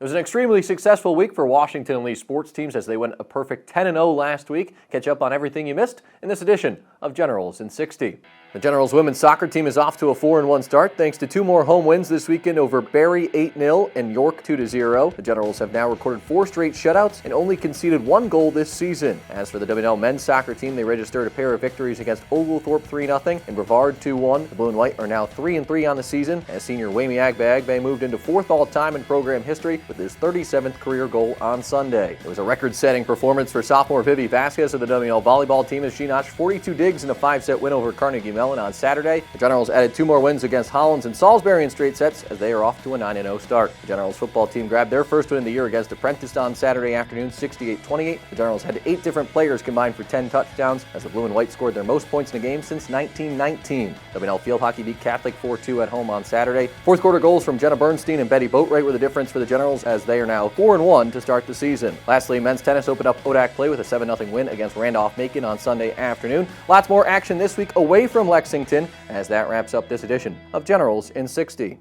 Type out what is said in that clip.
It was an extremely successful week for Washington and Lee sports teams as they went a perfect 10-0 last week. Catch up on everything you missed in this edition of Generals in 60. The Generals women's soccer team is off to a 4-1 start thanks to two more home wins this weekend over Barry 8-0 and York 2-0. The Generals have now recorded 4 straight shutouts and only conceded 1 goal this season. As for the WNL men's soccer team, they registered a pair of victories against Oglethorpe 3-0 and Brevard 2-1. The Blue and White are now 3-3 on the season as senior Wayme Agba moved into 4th all-time in program history with his 37th career goal on Sunday. It was a record-setting performance for sophomore Vivi Vasquez of the WNL volleyball team as she notched 42 digs in a 5-set win over Carnegie Mellon on Saturday. The Generals added 2 more wins against Hollins and Salisbury in straight sets as they are off to a 9-0 start. The Generals football team grabbed their first win of the year against Apprentice on Saturday afternoon, 68-28. The Generals had 8 different players combined for 10 touchdowns as the Blue and White scored their most points in a game since 1919. WNL field hockey beat Catholic 4-2 at home on Saturday. Fourth quarter goals from Jenna Bernstein and Betty Boatwright were the difference for the Generals as they are now 4-1 to start the season. Lastly, men's tennis opened up ODAC play with a 7-0 win against Randolph-Macon on Sunday afternoon. Lots more action this week away from Lexington as that wraps up this edition of Generals in 60.